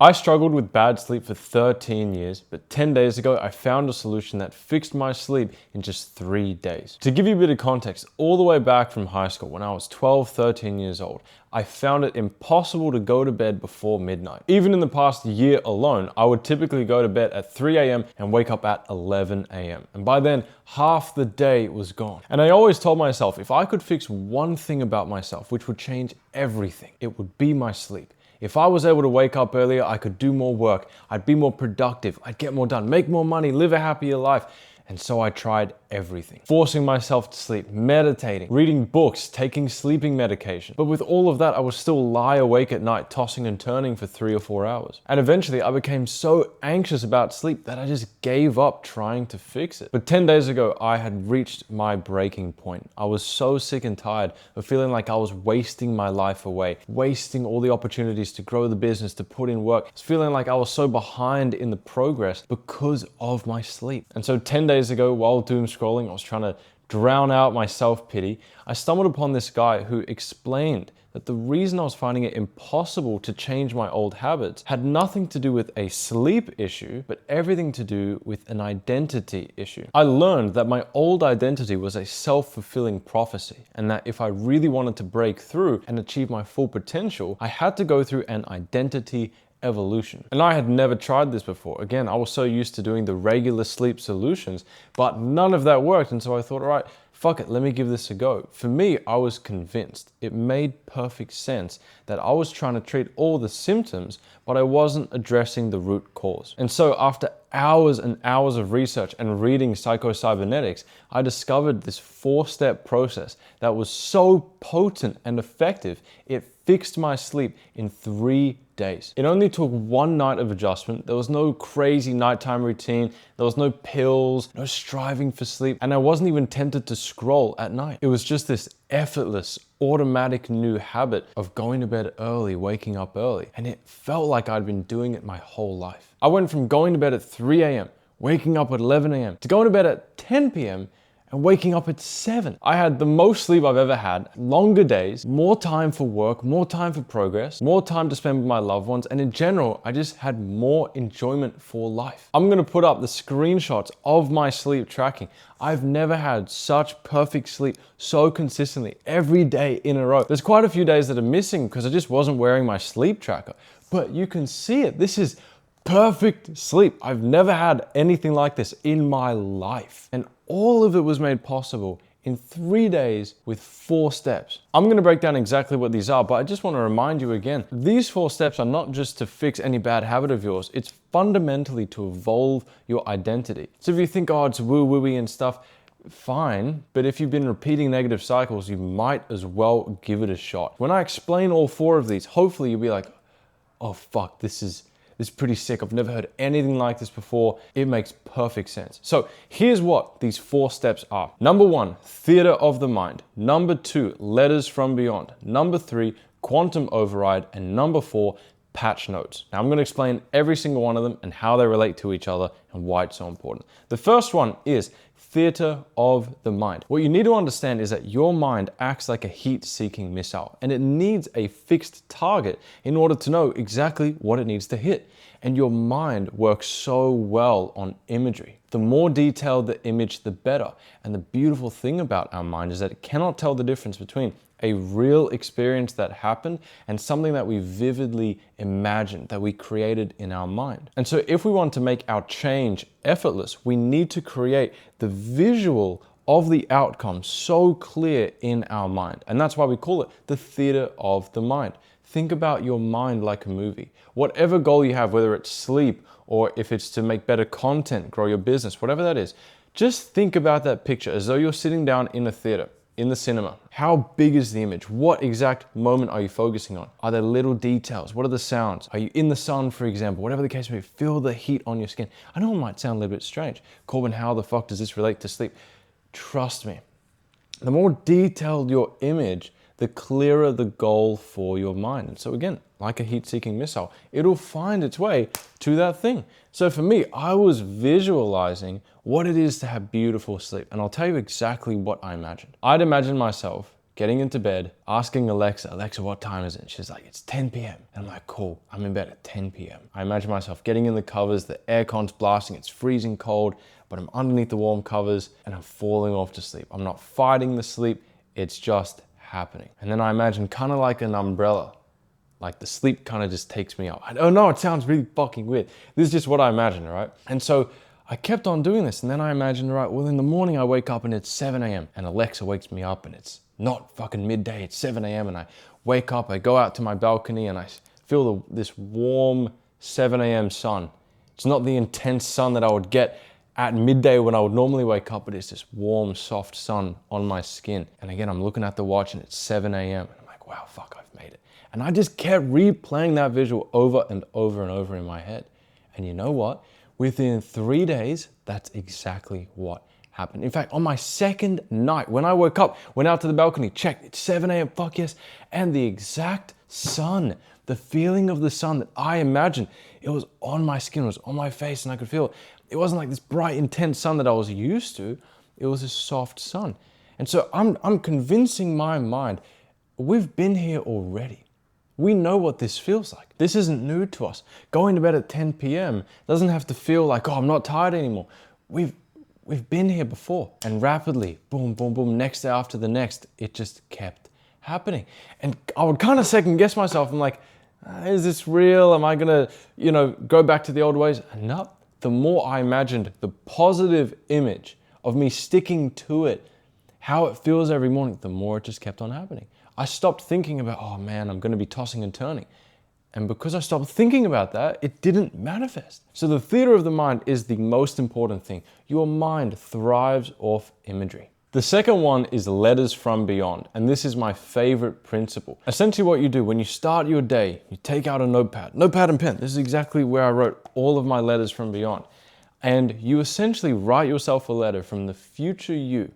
I struggled with bad sleep for 13 years, but 10 days ago, I found a solution that fixed my sleep in just 3 days. To give you a bit of context, all the way back from high school, when I was 12, 13 years old, I found it impossible to go to bed before midnight. Even in the past year alone, I would typically go to bed at 3 a.m. and wake up at 11 a.m. And by then, half the day was gone. And I always told myself, if I could fix one thing about myself, which would change everything, it would be my sleep. If I was able to wake up earlier, I could do more work, I'd be more productive, I'd get more done, make more money, live a happier life. And so I tried everything. Forcing myself to sleep, meditating, reading books, taking sleeping medication. But with all of that, I would still lie awake at night, tossing and turning for 3 or 4 hours. And eventually I became so anxious about sleep that I just gave up trying to fix it. But 10 days ago, I had reached my breaking point. I was so sick and tired of feeling like I was wasting my life away, wasting all the opportunities to grow the business, to put in work. I was feeling like I was so behind in the progress because of my sleep. And so 10 days ago, while doom scrolling, I was trying to drown out my self-pity. I stumbled upon this guy who explained that the reason I was finding it impossible to change my old habits had nothing to do with a sleep issue, but everything to do with an identity issue. I learned that my old identity was a self-fulfilling prophecy, and that if I really wanted to break through and achieve my full potential, I had to go through an identity evolution. And I had never tried this before. Again, I was so used to doing the regular sleep solutions, but none of that worked. And so I thought, all right, fuck it, let me give this a go. For me, I was convinced. It made perfect sense that I was trying to treat all the symptoms, but I wasn't addressing the root cause. And so after hours and hours of research and reading Psycho-Cybernetics, I discovered this 4-step process that was so potent and effective, it fixed my sleep in 3 days. It only took 1 night of adjustment. There was no crazy nighttime routine. There was no pills, no striving for sleep, and I wasn't even tempted to scroll at night. It was just this effortless, automatic new habit of going to bed early, waking up early, and it felt like I'd been doing it my whole life. I went from going to bed at 3 a.m., waking up at 11 a.m., to going to bed at 10 p.m., and waking up at 7. I had the most sleep I've ever had, longer days, more time for work, more time for progress, more time to spend with my loved ones, and in general, I just had more enjoyment for life. I'm gonna put up the screenshots of my sleep tracking. I've never had such perfect sleep so consistently every day in a row. There's quite a few days that are missing because I just wasn't wearing my sleep tracker, but you can see it. This is perfect sleep. I've never had anything like this in my life. And all of it was made possible in 3 days with 4 steps. I'm gonna break down exactly what these are, but I just wanna remind you again, these 4 steps are not just to fix any bad habit of yours, it's fundamentally to evolve your identity. So if you think, oh, it's woo-wooey and stuff, fine, but if you've been repeating negative cycles, you might as well give it a shot. When I explain all 4 of these, hopefully you'll be like, oh fuck, this is pretty sick. I've never heard anything like this before. It makes perfect sense. So here's what these 4 steps are. Number 1, theater of the mind. Number 2, letters from beyond. Number 3, quantum override. And number 4, patch notes. Now I'm going to explain every single one of them and how they relate to each other and why it's so important. The first one is theater of the mind. What you need to understand is that your mind acts like a heat-seeking missile, and it needs a fixed target in order to know exactly what it needs to hit. And your mind works so well on imagery. The more detailed the image, the better. And the beautiful thing about our mind is that it cannot tell the difference between a real experience that happened and something that we vividly imagined, that we created in our mind. And so if we want to make our change effortless, we need to create the visual of the outcome so clear in our mind. And that's why we call it the theater of the mind. Think about your mind like a movie. Whatever goal you have, whether it's sleep or if it's to make better content, grow your business, whatever that is, just think about that picture as though you're sitting down in a theater, in the cinema. How big is the image? What exact moment are you focusing on? Are there little details? What are the sounds? Are you in the sun, for example? Whatever the case may be, feel the heat on your skin. I know it might sound a little bit strange. Corbin, how the fuck does this relate to sleep? Trust me. The more detailed your image, the clearer the goal for your mind. And so again, like a heat-seeking missile, it'll find its way to that thing. So for me, I was visualizing what it is to have beautiful sleep. And I'll tell you exactly what I imagined. I'd imagine myself getting into bed, asking Alexa, what time is it? And she's like, it's 10 p.m. And I'm like, cool, I'm in bed at 10 p.m. I imagine myself getting in the covers, the aircon's blasting, it's freezing cold, but I'm underneath the warm covers and I'm falling off to sleep. I'm not fighting the sleep, it's just happening. And then I imagine kind of like an umbrella, like the sleep kind of just takes me up. I don't know, it sounds really fucking weird. This is just what I imagine, right? And so I kept on doing this, and then I imagined, right, well, in the morning I wake up and it's 7 a.m. and Alexa wakes me up and it's not fucking midday, it's 7 a.m. and I wake up, I go out to my balcony and I feel this warm 7 a.m. sun. It's not the intense sun that I would get at midday when I would normally wake up, but it's this warm, soft sun on my skin. And again, I'm looking at the watch and it's 7 a.m. and I'm like, wow, fuck, I've made it. And I just kept replaying that visual over and over and over in my head. And you know what? Within 3 days, that's exactly what happened. In fact, on my second night, when I woke up, went out to the balcony, checked, it's 7 a.m., fuck yes, and the exact sun, the feeling of the sun that I imagined, it was on my skin, it was on my face, and I could feel it. It wasn't like this bright, intense sun that I was used to. It was a soft sun. And so I'm convincing my mind, we've been here already. We know what this feels like. This isn't new to us. Going to bed at 10 p.m. doesn't have to feel like, oh, I'm not tired anymore. We've been here before. And rapidly, boom, boom, boom, next day after the next, it just kept happening. And I would kind of second guess myself. I'm like, is this real? Am I gonna, go back to the old ways? And no, the more I imagined the positive image of me sticking to it, how it feels every morning, the more it just kept on happening. I stopped thinking about, oh man, I'm gonna be tossing and turning. And because I stopped thinking about that, it didn't manifest. So the theater of the mind is the most important thing. Your mind thrives off imagery. The second one is letters from beyond, and this is my favorite principle. Essentially what you do when you start your day, you take out a notepad and pen. This is exactly where I wrote all of my letters from beyond. And you essentially write yourself a letter from the future you.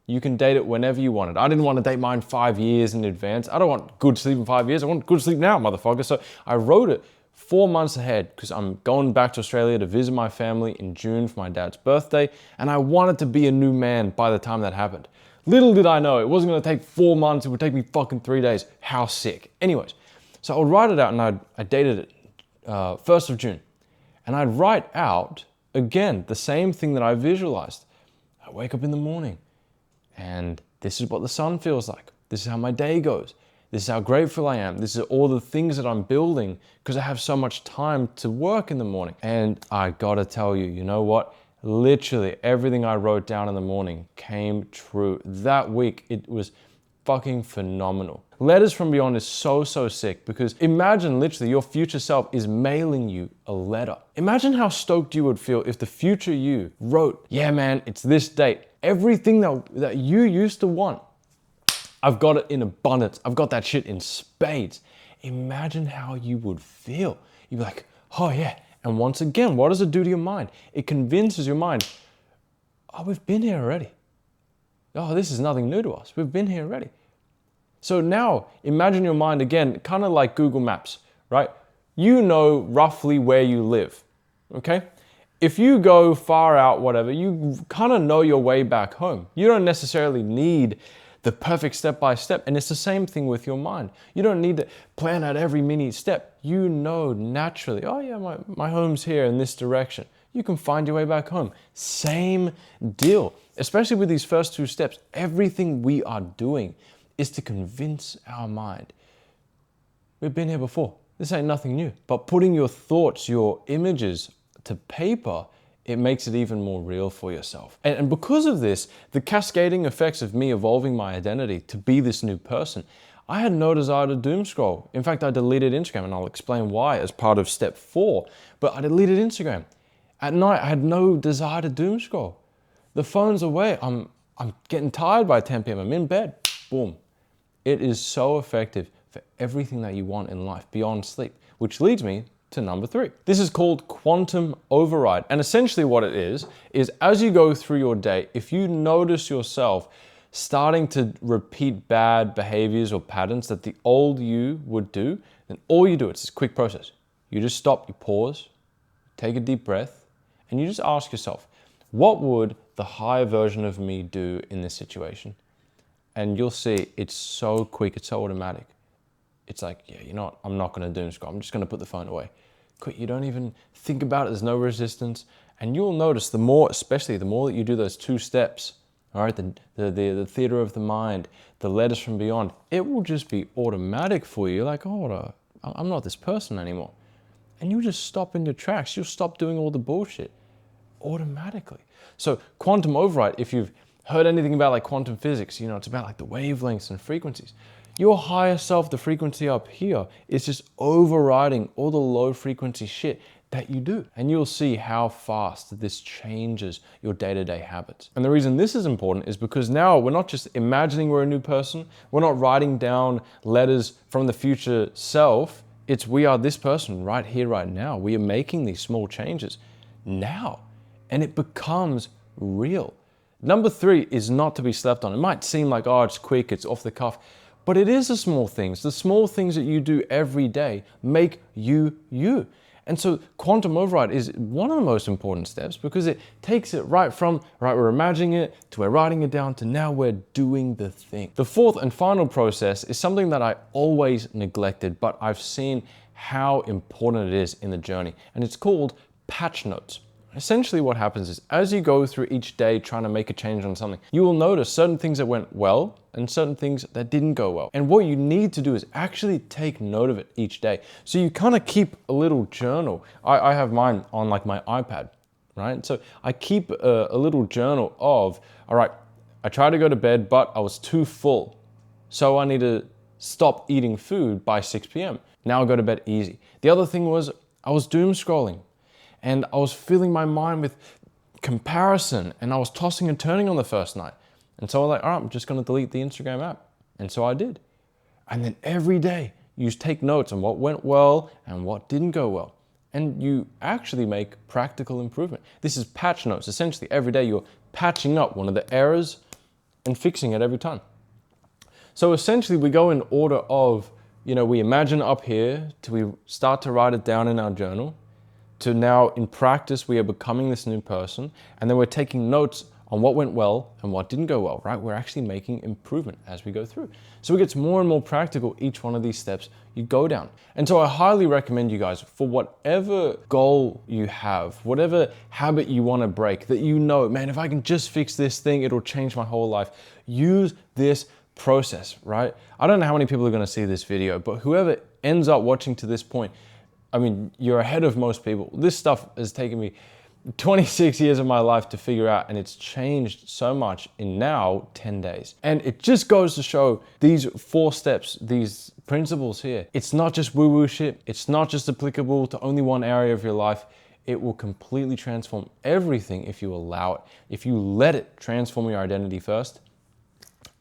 You can date it whenever you want it. I didn't want to date mine 5 years in advance. I don't want good sleep in 5 years. I want good sleep now, motherfucker. So I wrote it 4 months ahead because I'm going back to Australia to visit my family in June for my dad's birthday. And I wanted to be a new man by the time that happened. Little did I know it wasn't going to take 4 months. It would take me fucking 3 days. How sick. Anyways, so I would write it out and I dated it 1st of June. And I'd write out, again, the same thing that I visualized. I wake up in the morning. And this is what the sun feels like. This is how my day goes. This is how grateful I am. This is all the things that I'm building because I have so much time to work in the morning. And I gotta tell you, you know what? Literally everything I wrote down in the morning came true. That week, it was fucking phenomenal. Letters from Beyond is so sick because imagine literally your future self is mailing you a letter. Imagine how stoked you would feel if the future you wrote, yeah man, it's this date. Everything that you used to want, I've got it in abundance. I've got that shit in spades. Imagine how you would feel. You'd be like, oh yeah. And once again, what does it do to your mind? It convinces your mind, oh, we've been here already. Oh, this is nothing new to us. We've been here already. So now imagine your mind again, kind of like Google Maps, right? You know roughly where you live, okay? If you go far out, whatever, you kind of know your way back home. You don't necessarily need the perfect step-by-step. And it's the same thing with your mind. You don't need to plan out every mini step. You know naturally, oh yeah, my home's here in this direction. You can find your way back home. Same deal, especially with these first 2 steps. Everything we are doing is to convince our mind. We've been here before. This ain't nothing new. But putting your thoughts, your images to paper, it makes it even more real for yourself. And because of this, the cascading effects of me evolving my identity to be this new person, I had no desire to doom scroll. In fact, I deleted Instagram, and I'll explain why as part of step 4, but I deleted Instagram. At night, I had no desire to doom scroll. The phone's away. I'm getting tired by 10 p.m. I'm in bed. Boom. It is so effective for everything that you want in life beyond sleep, which leads me to number 3. This is called quantum override. And essentially what it is as you go through your day, if you notice yourself starting to repeat bad behaviors or patterns that the old you would do, then all you do, it's this quick process. You just stop, you pause, take a deep breath, and you just ask yourself, what would the higher version of me do in this situation? and you'll see it's so quick, it's so automatic. It's like, yeah, you know what? I'm not going to doom scroll. I'm just going to put the phone away. Quick, you don't even think about it. There's no resistance. And you'll notice the more, especially the more that you do those 2 steps, all right, the theater of the mind, the letters from beyond, it will just be automatic for you. Like, oh, I'm not this person anymore. And you'll just stop in your tracks. You'll stop doing all the bullshit automatically. So quantum override, if you've heard anything about like quantum physics, you know, it's about like the wavelengths and frequencies. Your higher self, the frequency up here, is just overriding all the low frequency shit that you do. And you'll see how fast this changes your day-to-day habits. And the reason this is important is because now we're not just imagining we're a new person. We're not writing down letters from the future self. It's we are this person right here, right now. We are making these small changes now, and it becomes real. Number 3 is not to be slept on. It might seem like, oh, it's quick, it's off the cuff, but it is the small things. The small things that you do every day make you, you. And so quantum override is one of the most important steps because it takes it right from, right, we're imagining it, to we're writing it down, to now we're doing the thing. The 4th and final process is something that I always neglected, but I've seen how important it is in the journey, and it's called patch notes. Essentially what happens is as you go through each day trying to make a change on something, you will notice certain things that went well and certain things that didn't go well. And what you need to do is actually take note of it each day. So you kind of keep a little journal. I have mine on like my iPad, right? So I keep a little journal of, all right, I tried to go to bed, but I was too full. So I need to stop eating food by 6 p.m. Now I'll go to bed easy. The other thing was I was doom scrolling. And I was filling my mind with comparison, and I was tossing and turning on the first night. And so I was like, all right, I'm just gonna delete the Instagram app. And so I did. And then every day you take notes on what went well and what didn't go well. And you actually make practical improvement. This is patch notes. Essentially every day you're patching up one of the errors and fixing it every time. So essentially we go in order of, you know, we imagine up here till we start to write it down in our journal, to now in practice we are becoming this new person, and then we're taking notes on what went well and what didn't go well, right? We're actually making improvement as we go through. So it gets more and more practical each one of these steps you go down. And so I highly recommend you guys, for whatever goal you have, whatever habit you want to break, that you know, man, if I can just fix this thing, it'll change my whole life. Use this process, right? I don't know how many people are going to see this video, but whoever ends up watching to this point, I mean, you're ahead of most people. This stuff has taken me 26 years of my life to figure out, and it's changed so much in now 10 days. And it just goes to show these 4 steps, these principles here. It's not just woo-woo shit. It's not just applicable to only one area of your life. It will completely transform everything if you allow it. If you let it transform your identity first,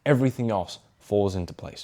everything else falls into place.